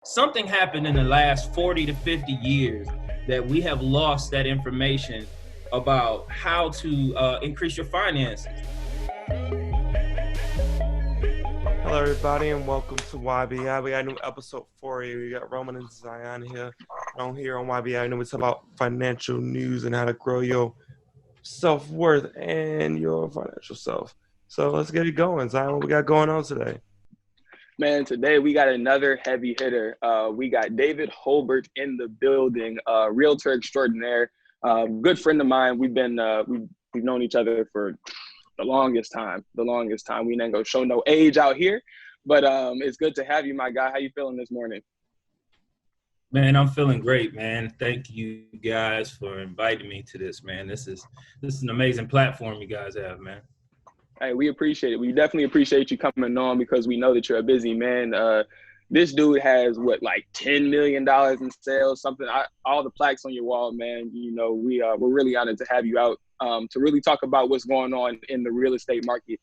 something happened in the last 40 to 50 years that we have lost that information about how to increase your finances. Hello, everybody, and welcome to YBI. We got a new episode for you. We got Roman and Zion here. On YBI, we talk about financial news and how to grow your self-worth and your financial self. So let's get it going. Zion, what we got going on today? Man, today we got another heavy hitter. We got David Hulbert in the building, realtor extraordinaire, good friend of mine. We've known each other for the longest time. We ain't gonna show no age out here, but it's good to have you, my guy. How you feeling this morning? Man, I'm feeling great, man. Thank you guys for inviting me to this, man. This is an amazing platform you guys have, man. Hey, we appreciate it. We definitely appreciate you coming on because we know that you're a busy man. This dude has like $10 million in sales, something. All the plaques on your wall, man. You know, we're really honored to have you out to really talk about what's going on in the real estate market.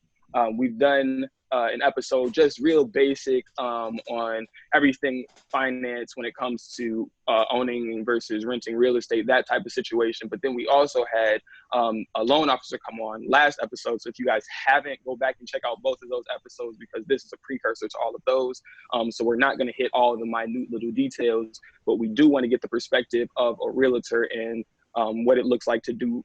We've done an episode just real basic on everything finance when it comes to owning versus renting real estate, that type of situation. But then we also had a loan officer come on last episode. So if you guys haven't, go back and check out both of those episodes because this is a precursor to all of those. So we're not going to hit all of the minute little details, but we do want to get the perspective of a realtor and what it looks like to do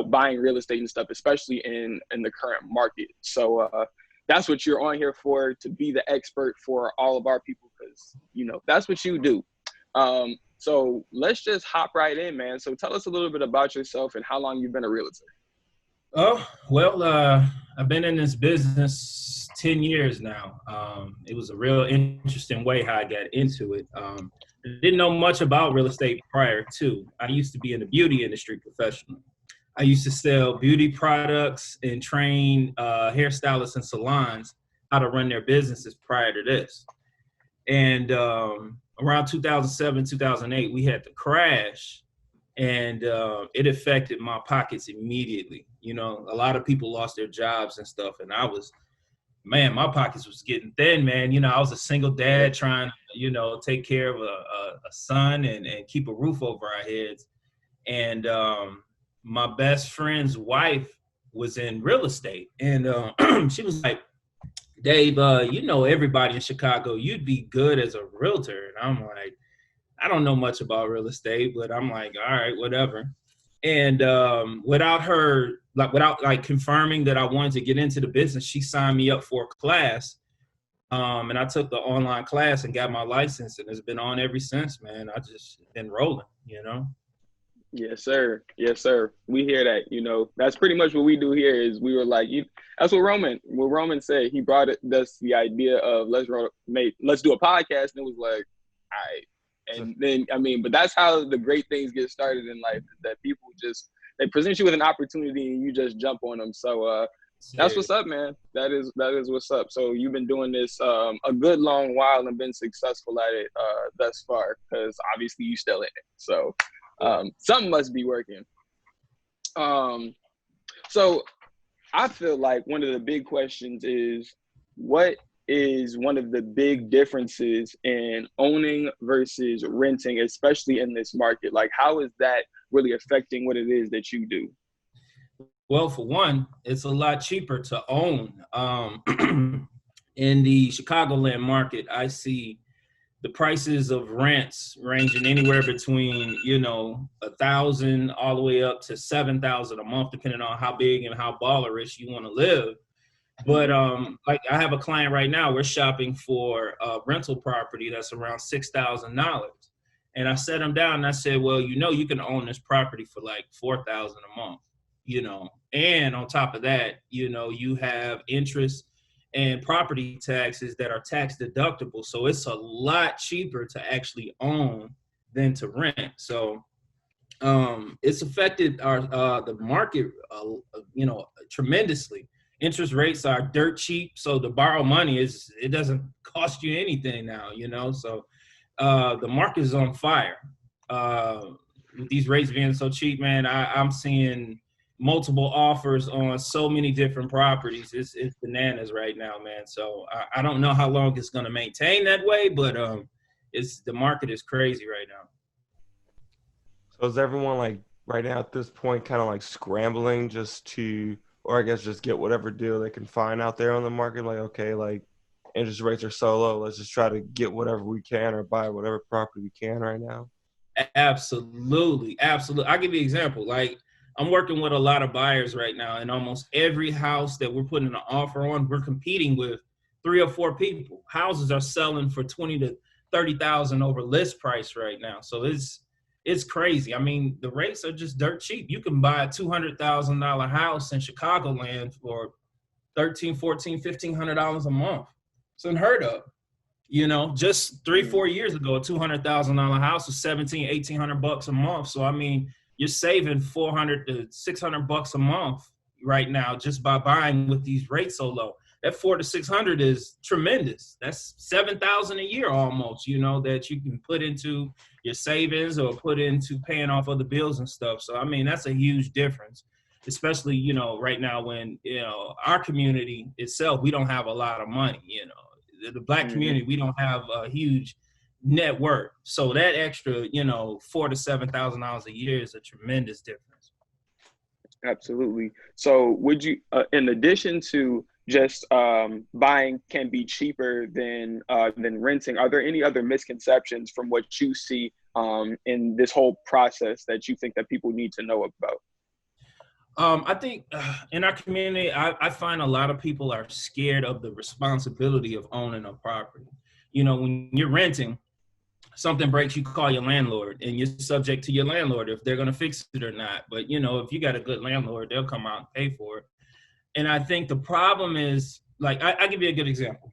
buying real estate and stuff, especially in the current market. So that's what you're on here for, to be the expert for all of our people, because, that's what you do. So let's just hop right in, man. So tell us a little bit about yourself and how long you've been a realtor. Oh, well, I've been in this business 10 years now. It was a real interesting way how I got into it. I didn't know much about real estate prior to. I used to be in the beauty industry professionally. I used to sell beauty products and train hairstylists and salons how to run their businesses prior to this. And around 2007, 2008, we had the crash, and it affected my pockets immediately. A lot of people lost their jobs and stuff, and my pockets was getting thin, man. I was a single dad trying to, take care of a son and keep a roof over our heads. And my best friend's wife was in real estate, and she was like, Dave, everybody in Chicago, you'd be good as a realtor. And I'm like, I don't know much about real estate, but I'm like, all right, whatever. And without confirming that I wanted to get into the business, she signed me up for a class. And I took the online class and got my license, and it's been on ever since, man. I just been rolling, Yes, sir. Yes, sir. We hear that. That's pretty much what we do here. Is we were like, that's what Roman said. He brought us the idea of let's do a podcast, and it was like, all right. And then but that's how the great things get started in life. That people they present you with an opportunity and you just jump on them. So that's what's up, man. That is what's up. So you've been doing this a good long while and been successful at it thus far, because obviously you still in it. So something must be working. So I feel like one of the big questions is, what is one of the big differences in owning versus renting, especially in this market? Like, how is that really affecting what it is that you do? Well, for one, it's a lot cheaper to own. In the Chicagoland market, I see the prices of rents ranging anywhere between, $1,000 all the way up to $7,000 a month, depending on how big and how ballerish you want to live. But like I have a client right now, we're shopping for a rental property that's around $6,000. And I sat him down and I said, well, you can own this property for like $4,000 a month, and on top of that, you have interest and property taxes that are tax deductible. So it's a lot cheaper to actually own than to rent. So it's affected the market, tremendously. Interest rates are dirt cheap. So to borrow money it doesn't cost you anything now, So the market is on fire. With these rates being so cheap, man, I'm seeing multiple offers on so many different properties. It's bananas right now, man. So I don't know how long it's going to maintain that way, but the market is crazy right now. So is everyone like right now at this point kind of like scrambling just to, or I guess just get whatever deal they can find out there on the market? Like, okay, like interest rates are so low, let's just try to get whatever we can or buy whatever property we can right now. Absolutely. Absolutely. I'll give you an example. Like, I'm working with a lot of buyers right now, and almost every house that we're putting an offer on, we're competing with 3 or 4 people. Houses are selling for 20 to 30,000 over list price right now. So it's crazy. I mean, the rates are just dirt cheap. You can buy a $200,000 house in Chicagoland for $1,300, $1,400, $1,500 a month. It's unheard of. You know, just 3-4 years ago, a $200,000 house was $1,700-$1,800 a month. So I mean, you're saving $400 to $600 a month right now just by buying with these rates so low. That $400 to $600 is tremendous. That's $7,000 a year almost. You know, that you can put into your savings or put into paying off other bills and stuff. So I mean, that's a huge difference, especially, you know, right now when, you know, our community itself, we don't have a lot of money. You know, the Black community, we don't have a huge net worth. So that extra, you know, $4,000 to $7,000 a year is a tremendous difference. Absolutely. So would you, in addition to just buying can be cheaper than renting, are there any other misconceptions from what you see in this whole process that you think that people need to know about? I think in our community, I find a lot of people are scared of the responsibility of owning a property. You know, when you're renting, something breaks, you call your landlord, and you're subject to your landlord if they're going to fix it or not. But, you know, if you got a good landlord, they'll come out and pay for it. And I think the problem is, like, I'll give you a good example.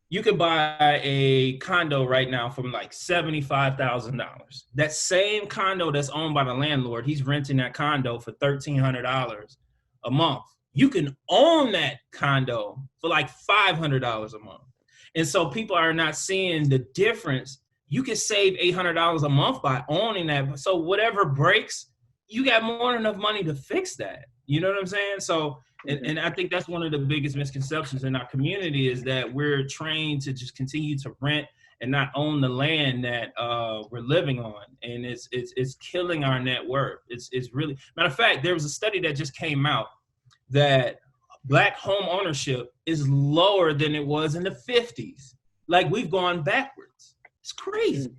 You can buy a condo right now from like $75,000. That same condo that's owned by the landlord, he's renting that condo for $1,300 a month. You can own that condo for like $500 a month. And so people are not seeing the difference. You can save $800 a month by owning that. So whatever breaks, you got more than enough money to fix that. You know what I'm saying? So, and I think that's one of the biggest misconceptions in our community is that we're trained to just continue to rent and not own the land that we're living on. And it's killing our net worth. It's really, matter of fact, there was a study that just came out that Black home ownership is lower than it was in the 50s. Like, we've gone backwards. It's crazy.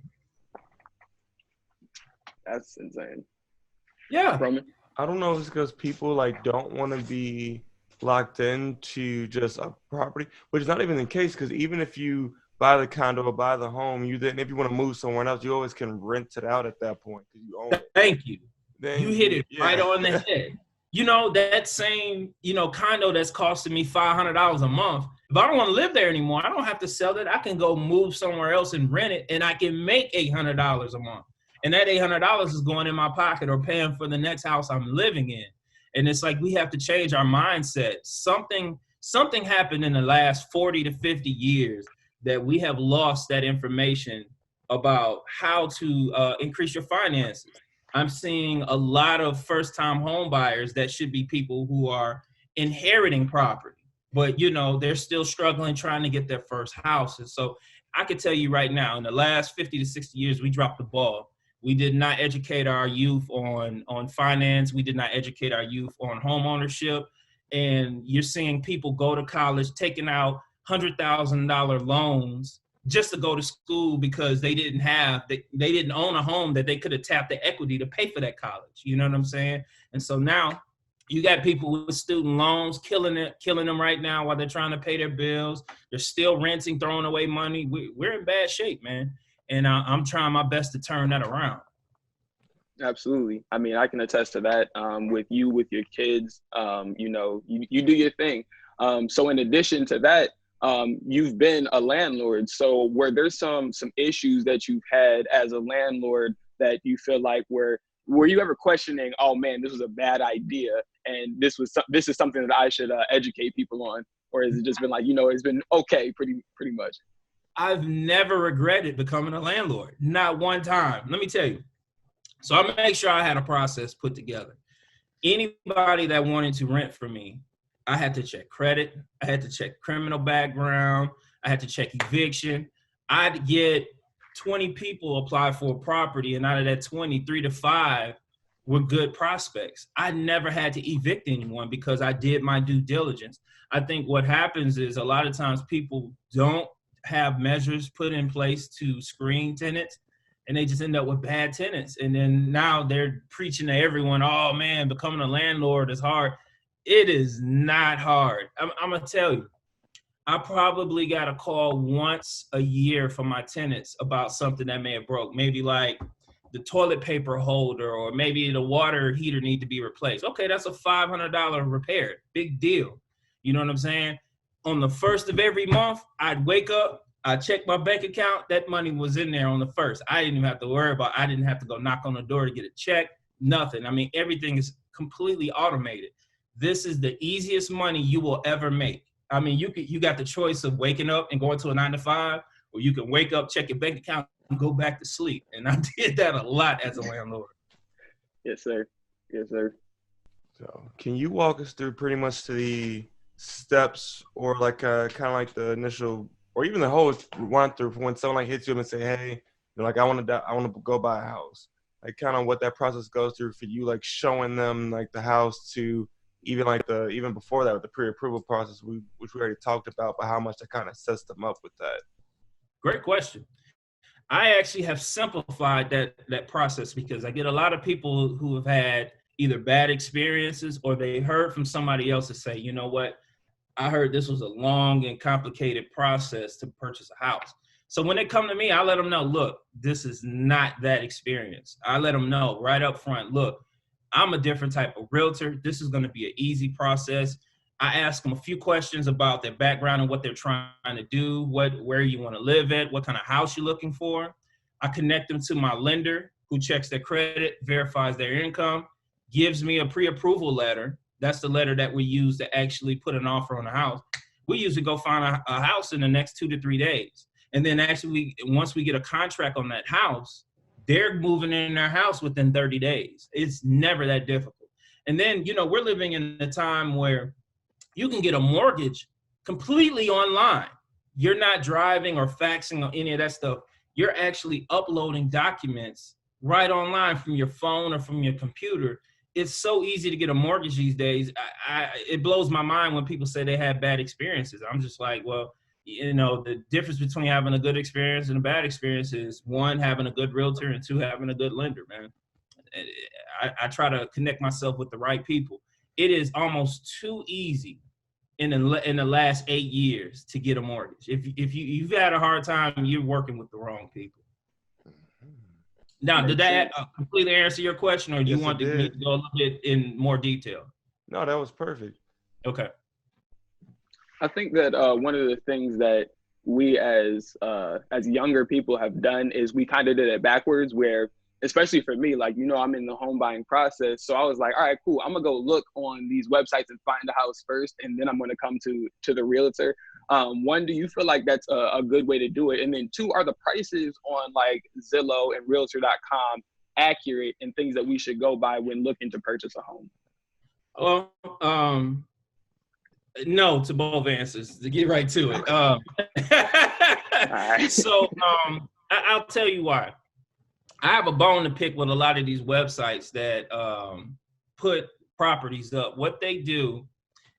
That's insane. Yeah. Roman? I don't know if it's because people like don't want to be locked into just a property, which is not even the case, because even if you buy the condo or buy the home, if you want to move somewhere else, you always can rent it out at that point because you own it. Thank you. Then you hit it right on the head. You know, that same, you know, condo that's costing me $500 a month, if I don't want to live there anymore, I don't have to sell it. I can go move somewhere else and rent it, and I can make $800 a month. And that $800 is going in my pocket or paying for the next house I'm living in. And it's like we have to change our mindset. Something happened in the last 40 to 50 years that we have lost that information about how to increase your finances. I'm seeing a lot of first-time home buyers that should be people who are inheriting property, but, you know, they're still struggling trying to get their first house. And so I could tell you right now, in the last 50 to 60 years, we dropped the ball. We did not educate our youth on finance. We did not educate our youth on home ownership. And you're seeing people go to college taking out $100,000 loans just to go to school because they didn't own a home that they could have tapped the equity to pay for that college. You know what I'm saying? And so now you got people with student loans killing them right now while they're trying to pay their bills. They're still renting, throwing away money. We're in bad shape, man. And I'm trying my best to turn that around. Absolutely. I mean, I can attest to that with your kids. You know, you do your thing. So in addition to that, you've been a landlord. So were there some issues that you've had as a landlord that you feel like were you ever questioning, oh man, this was a bad idea and this is something that I should educate people on? Or has it just been like, you know, it's been okay pretty much? I've never regretted becoming a landlord. Not one time. Let me tell you. So I make sure I had a process put together. Anybody that wanted to rent from me, I had to check credit. I had to check criminal background. I had to check eviction. I'd get 20 people apply for a property, and out of that 20, 3 to 5 were good prospects. I never had to evict anyone because I did my due diligence. I think what happens is a lot of times people don't have measures put in place to screen tenants, and they just end up with bad tenants. And then now they're preaching to everyone, oh man, becoming a landlord is hard. It is not hard. I'm gonna tell you, I probably got a call once a year from my tenants about something that may have broke. Maybe like the toilet paper holder, or maybe the water heater need to be replaced. Okay, that's a $500 repair. Big deal. You know what I'm saying? On the first of every month, I'd wake up, I'd check my bank account. That money was in there on the first. I didn't even have to worry about, I didn't have to go knock on the door to get a check, nothing. I mean, everything is completely automated. This is the easiest money you will ever make. I mean, you got the choice of waking up and going to a 9 to 5, or you can wake up, check your bank account, and go back to sleep. And I did that a lot as a landlord. Yes, sir. Yes, sir. So can you walk us through pretty much the steps, or like kind of like the initial, or even the whole run through when someone like hits you up and say, hey, like I want to go buy a house, like kind of what that process goes through for you, like showing them like the house, to even before that with the pre-approval process, which we already talked about, but how much that kind of sets them up with that. Great question. I actually have simplified that process because I get a lot of people who have had either bad experiences, or they heard from somebody else to say, you know what, I heard this was a long and complicated process to purchase a house. So when they come to me, I let them know, look, this is not that experience. I let them know right up front, look, I'm a different type of realtor. This is going to be an easy process. I ask them a few questions about their background and what they're trying to do, where you want to live at, what kind of house you're looking for. I connect them to my lender, who checks their credit, verifies their income, gives me a pre-approval letter. That's the letter that we use to actually put an offer on a house. We usually go find a house in the next 2 to 3 days. And then actually, once we get a contract on that house, they're moving in their house within 30 days. It's never that difficult. And then, we're living in a time where you can get a mortgage completely online. You're not driving or faxing or any of that stuff. You're actually uploading documents right online from your phone or from your computer. It's so easy to get a mortgage these days. It blows my mind when people say they had bad experiences. I'm just like, well, the difference between having a good experience and a bad experience is 1, having a good realtor, and 2, having a good lender, man. I try to connect myself with the right people. It is almost too easy in the last 8 years to get a mortgage. If you've had a hard time, you're working with the wrong people. Now, did that completely answer your question, or do you want me to go a little bit in more detail? No, that was perfect. Okay. I think that one of the things that we as younger people have done is we kind of did it backwards, where, especially for me, like, I'm in the home buying process. So I was like, all right, cool. I'm going to go look on these websites and find a house first, and then I'm going to come to the realtor. 1, do you feel like that's a good way to do it? And then 2, are the prices on like Zillow and realtor.com accurate and things that we should go by when looking to purchase a home? Well, no to both answers, to get right to it. Right. So I'll tell you why. I have a bone to pick with a lot of these websites that put properties up. What they do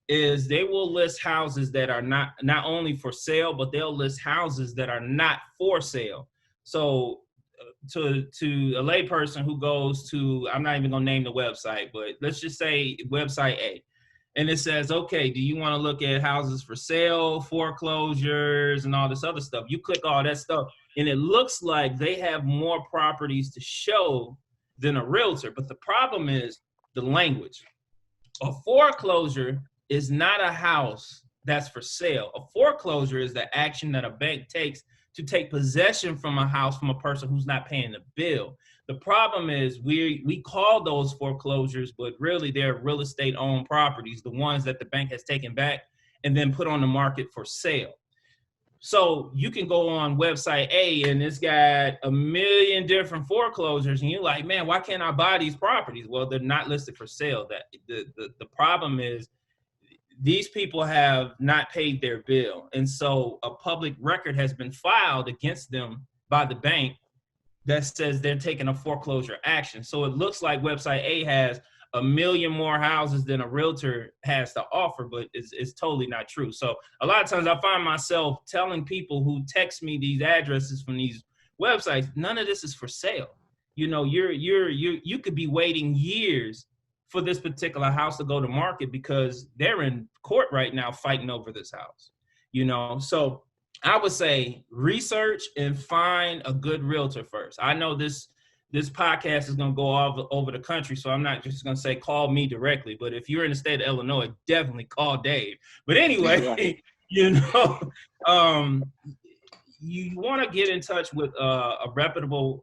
is they will list houses that are not only for sale, but they'll list houses that are not for sale. So to a layperson who goes to, I'm not even gonna name the website, but let's just say website A, and it says, okay, do you want to look at houses for sale, foreclosures, and all this other stuff? You click all that stuff, and it looks like they have more properties to show than a realtor. But the problem is the language. A foreclosure is not a house that's for sale. A foreclosure is the action that a bank takes to take possession from a house from a person who's not paying the bill. The problem is we call those foreclosures, but really they're real estate owned properties, the ones that the bank has taken back and then put on the market for sale. So you can go on website A and it's got a million different foreclosures, and you're like, man, why can't I buy these properties? Well, they're not listed for sale. That the problem is these people have not paid their bill. And so a public record has been filed against them by the bank that says they're taking a foreclosure action. So it looks like website A has a million more houses than a realtor has to offer, but it's totally not true. So a lot of times I find myself telling people who text me these addresses from these websites, none of this is for sale. You know, you could be waiting years for this particular house to go to market because they're in court right now fighting over this house, you know? So I would say research and find a good realtor first. I know this podcast is going to go all over the country, so I'm not just going to say call me directly, but if you're in the state of Illinois, definitely call Dave. But anyway, you know, you want to get in touch with a reputable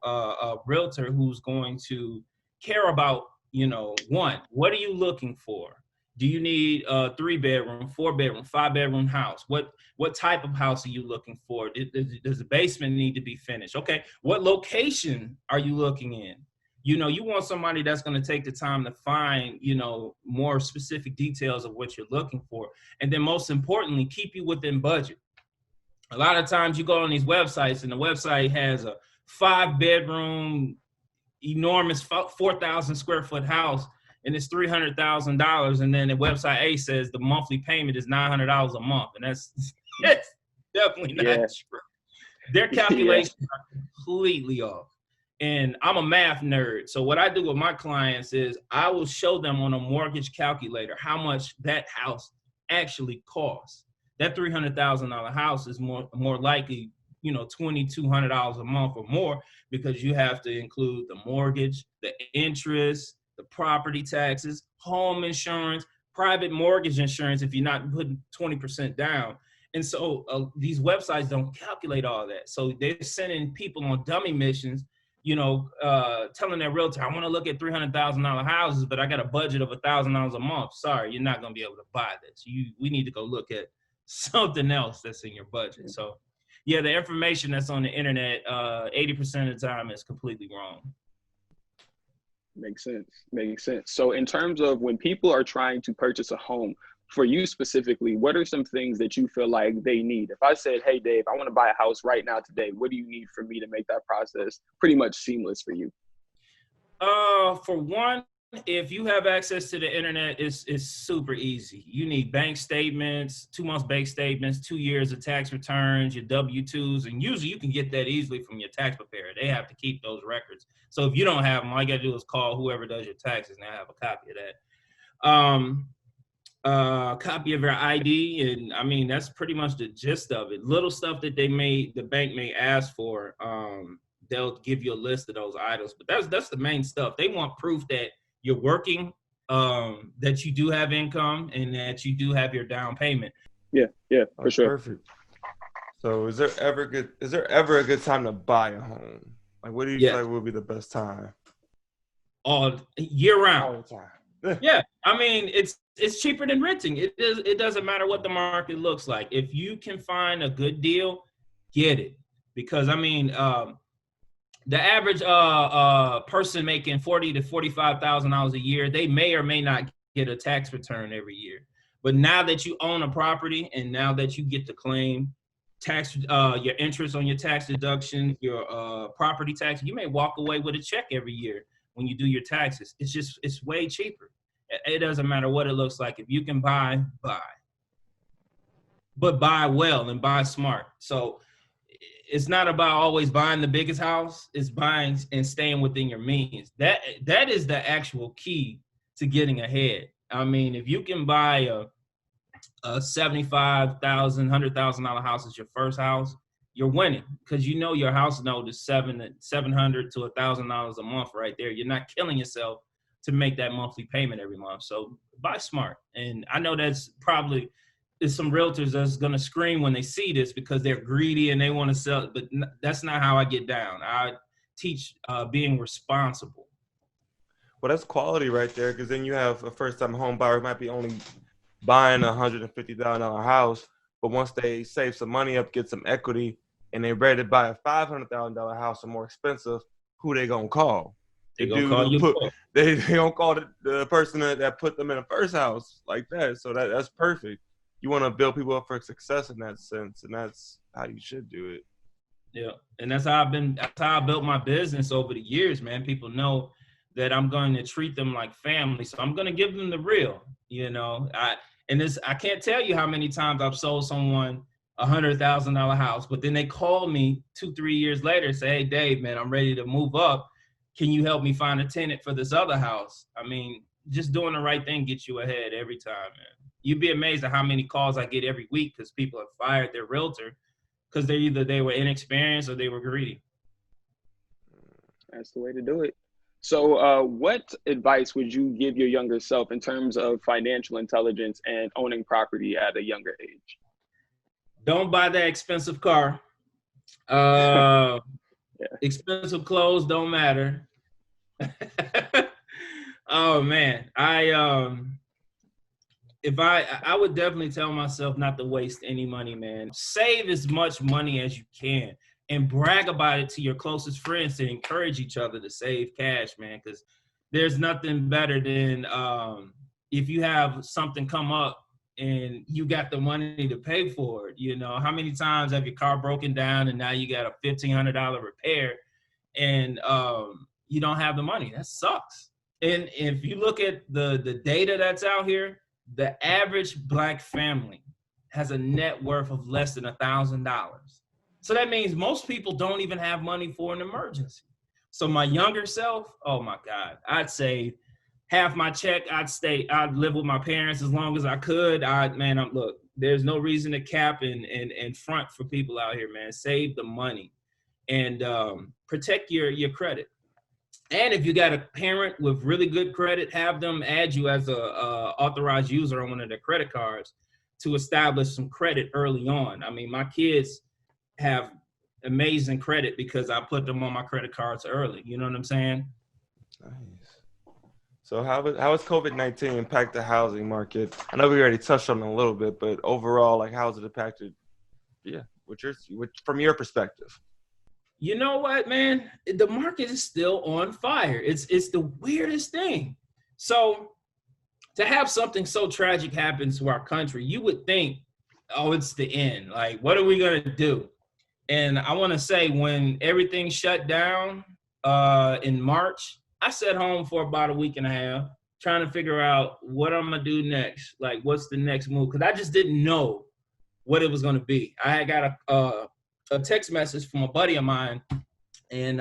realtor who's going to care about, you know, one, what are you looking for? Do you need a 3-bedroom, 4-bedroom, 5-bedroom house? What type of house are you looking for? Does the basement need to be finished? Okay, what location are you looking in? You know, you want somebody that's going to take the time to find, you know, more specific details of what you're looking for. And then most importantly, keep you within budget. A lot of times you go on these websites and the website has a 5-bedroom, enormous 4,000 square foot house and it's $300,000, and then the website A says the monthly payment is $900 a month, and that's definitely not true. Their calculations are completely off. And I'm a math nerd, so what I do with my clients is I will show them on a mortgage calculator how much that house actually costs. That $300,000 house is more likely, you know, $2,200 a month or more, because you have to include the mortgage, the interest, the property taxes, home insurance, private mortgage insurance if you're not putting 20% down. And so these websites don't calculate all that. So they're sending people on dummy missions, you know, telling their realtor, I want to look at $300,000 houses, but I got a budget of $1,000 a month. Sorry, you're not going to be able to buy this. We need to go look at something else that's in your budget. So yeah, the information that's on the internet, 80% of the time is completely wrong. Makes sense. So in terms of when people are trying to purchase a home, for you specifically, what are some things that you feel like they need? If I said, hey, Dave, I want to buy a house right now today, what do you need for me to make that process pretty much seamless for you? For one, if you have access to the internet, it's super easy. You need bank statements, 2 months bank statements, 2 years of tax returns, your W-2s, and usually you can get that easily from your tax preparer. They have to keep those records. So if you don't have them, all you got to do is call whoever does your taxes and they have a copy of that. Copy of your ID, and I mean that's pretty much the gist of it. Little stuff that the bank may ask for, they'll give you a list of those items, but that's the main stuff. They want proof that you're working, that you do have income, and that you do have your down payment. Yeah, for sure. Perfect. So is there ever a good time to buy a home? Like, what do you feel like would be the best time? All year round. All the time. Yeah, I mean it's cheaper than renting. It doesn't matter what the market looks like. If you can find a good deal, get it. Because I mean, the average person making $40,000 to $45,000 a year, they may or may not get a tax return every year. But now that you own a property and now that you get to claim tax, your interest on your tax deduction, your property tax, you may walk away with a check every year when you do your taxes. It's way cheaper. It doesn't matter what it looks like. If you can buy. But buy well and buy smart. So it's not about always buying the biggest house. It's buying and staying within your means. That is the actual key to getting ahead. I mean, if you can buy a $75,000, $100,000 house as your first house, you're winning, because you know your house note is $700 to $1,000 a month right there. You're not killing yourself to make that monthly payment every month. So buy smart. And I know that's probably there's some realtors that's going to scream when they see this because they're greedy and they want to sell, but that's not how I get down. I teach being responsible. Well, that's quality right there, because then you have a first-time home buyer who might be only buying a $150,000 house, but once they save some money up, get some equity, and they're ready to buy a $500,000 house or more expensive, who they gonna call? They the gonna dude call who you. put they don't call the person that put them in the first house like that. So that's perfect. You want to build people up for success in that sense, and that's how you should do it. Yeah, and that's how I built my business over the years, man. People know that I'm going to treat them like family, so I'm going to give them the real. I can't tell you how many times I've sold someone $100,000 house, but then they call me 2-3 years later and say, "Hey, Dave, man, I'm ready to move up. Can you help me find a tenant for this other house?" I mean, just doing the right thing gets you ahead every time, man. You'd be amazed at how many calls I get every week because people have fired their realtor because they were inexperienced or they were greedy. That's the way to do it. So what advice would you give your younger self in terms of financial intelligence and owning property at a younger age? Don't buy that expensive car. Yeah. Expensive clothes don't matter. Oh man, I would definitely tell myself not to waste any money, man. Save as much money as you can and brag about it to your closest friends to encourage each other to save cash, man, because there's nothing better than if you have something come up and you got the money to pay for it. How many times have your car broken down and now you got a $1,500 repair and you don't have the money? That sucks. And if you look at the data that's out here, the average Black family has a net worth of less than $1,000. So that means most people don't even have money for an emergency. So my younger self, oh my God, I'd say half my check, I'd live with my parents as long as I could. Look, there's no reason to cap and front for people out here, man. Save the money and protect your credit. And if you got a parent with really good credit, have them add you as a authorized user on one of their credit cards to establish some credit early on. I mean, my kids have amazing credit because I put them on my credit cards early. You know what I'm saying? Nice. So how has COVID-19 impact the housing market? I know we already touched on it a little bit, but overall, like, how has it impacted? Yeah, from your perspective. You know what, man? The market is still on fire. It's the weirdest thing. So to have something so tragic happen to our country, you would think, oh, it's the end. Like, what are we going to do? And I want to say when everything shut down in March, I sat home for about a week and a half trying to figure out what I'm going to do next. Like, what's the next move? Because I just didn't know what it was going to be. I had got a text message from a buddy of mine in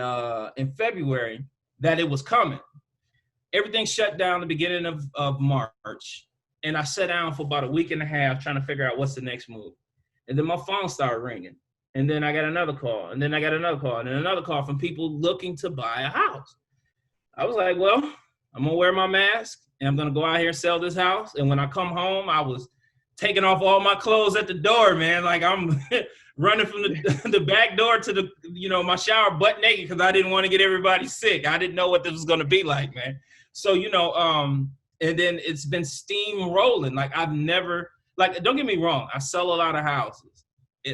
February that it was coming. Everything shut down the beginning of March. And I sat down for about a week and a half trying to figure out what's the next move. And then my phone started ringing. And then I got another call. And then I got another call. And then another call from people looking to buy a house. I was like, well, I'm going to wear my mask. And I'm going to go out here and sell this house. And when I come home, I was taking off all my clothes at the door, man. Like I'm running from the back door to my shower butt naked because I didn't want to get everybody sick. I didn't know what this was going to be like, man. So, and then it's been steamrolling. Like I've never, don't get me wrong. I sell a lot of houses.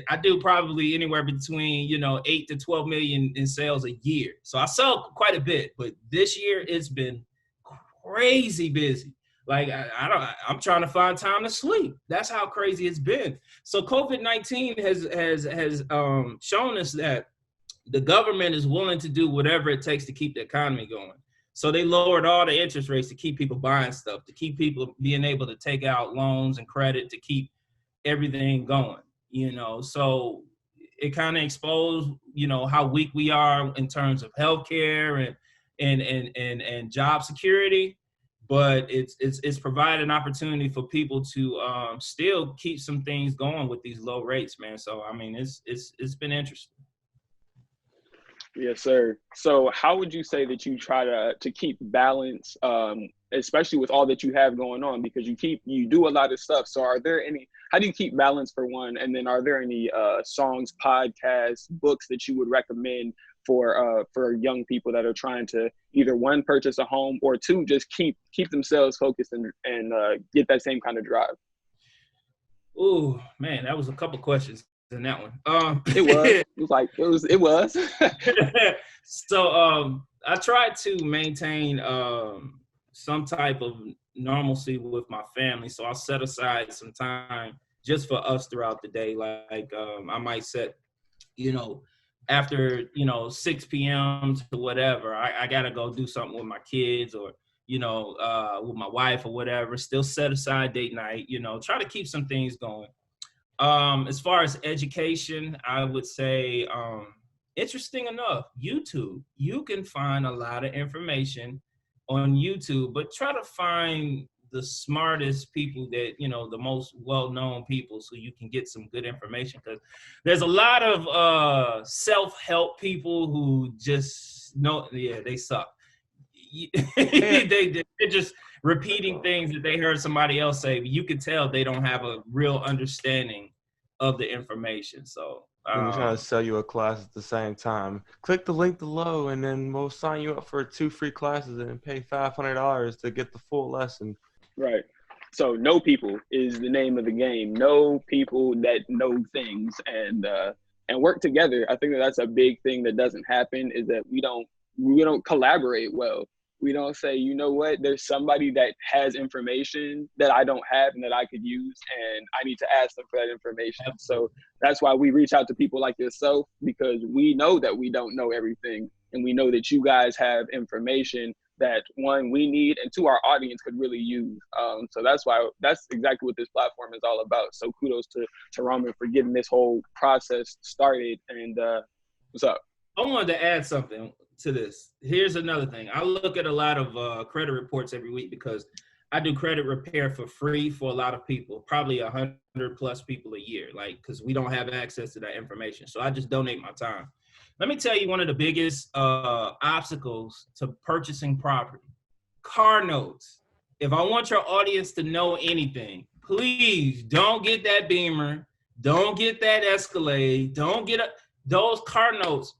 I do probably anywhere between, 8 to 12 million in sales a year. So I sell quite a bit, but this year it's been crazy busy. Like I'm trying to find time to sleep. That's how crazy it's been. So COVID-19 has shown us that the government is willing to do whatever it takes to keep the economy going. So they lowered all the interest rates to keep people buying stuff, to keep people being able to take out loans and credit, to keep everything going. So it kind of exposed, how weak we are in terms of healthcare and job security. But it's provided an opportunity for people to still keep some things going with these low rates, man. So I mean, it's been interesting. Yes, sir. So how would you say that you try to keep balance, especially with all that you have going on, because you do a lot of stuff. So how do you keep balance for one? And then are there any songs, podcasts, books that you would recommend for young people that are trying to either one, purchase a home, or two, just keep themselves focused and get that same kind of drive? Ooh, man, that was a couple questions in that one. It was. It was. So I try to maintain some type of normalcy with my family, so I'll set aside some time just for us throughout the day. Like I might set, you know, after 6 p.m. to whatever, I gotta go do something with my kids or with my wife or whatever. Still set aside date night. Try to keep some things going. As far as education, I would say, interesting enough, YouTube. You can find a lot of information on YouTube, but try to find the smartest people that, the most well-known people so you can get some good information. Because there's a lot of self-help people who just know, they suck. They're just repeating things that they heard somebody else say. You can tell they don't have a real understanding of the information. So we're trying to sell you a class at the same time. Click the link below, and then we'll sign you up for 2 free classes and pay $500 to get the full lesson. Right. So know people is the name of the game. Know people that know things and work together. I think that's a big thing that doesn't happen, is that we don't collaborate well. We don't say, you know what, there's somebody that has information that I don't have and that I could use, and I need to ask them for that information. So that's why we reach out to people like yourself, because we know that we don't know everything, and we know that you guys have information that, one, we need, and two, our audience could really use. So that's exactly what this platform is all about. So kudos to Roman for getting this whole process started. And what's up? I wanted to add something to this. Here's another thing. I look at a lot of credit reports every week because I do credit repair for free for a lot of people, probably 100 plus people a year, because we don't have access to that information. So I just donate my time. Let me tell you one of the biggest obstacles to purchasing property: car notes. If I want your audience to know anything, please don't get that Beamer, don't get that Escalade, don't get those car notes.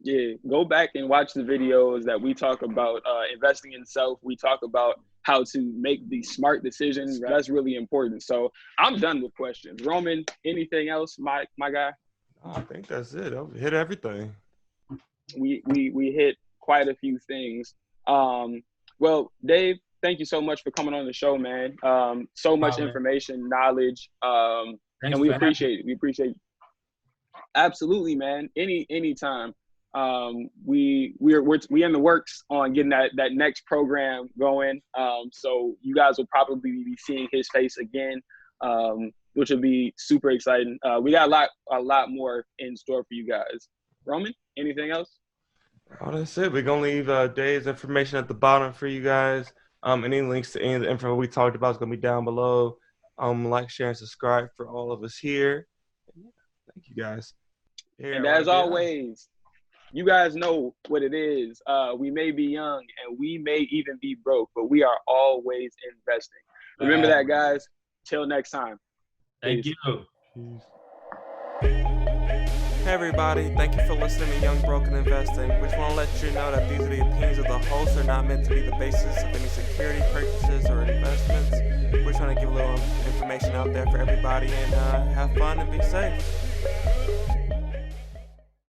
Yeah, go back and watch the videos that we talk about investing in self. We talk about how to make the smart decisions. Right. That's really important. So I'm done with questions. Roman, anything else, my guy? I think that's it. I've hit everything. We hit quite a few things. Well, Dave, thank you so much for coming on the show, man. So much information, knowledge, and we appreciate it. We appreciate it. Absolutely, man. Anytime. We're in the works on getting that next program going. So you guys will probably be seeing his face again, which will be super exciting. We got a lot more in store for you guys. Roman, anything else? Oh, that's it. We're gonna leave Dave's information at the bottom for you guys. Any links to any of the info we talked about is gonna be down below. Like, share, and subscribe for all of us here. Thank you guys. And as always, you guys know what it is. We may be young and we may even be broke, but we are always investing. Remember that, guys. Till next time. Thank you. Hey everybody, thank you for listening to Young Broken Investing. We just want to let you know that these are the opinions of the hosts. Are not meant to be the basis of any security purchases or investments. We're trying to give a little information out there for everybody, and have fun and be safe.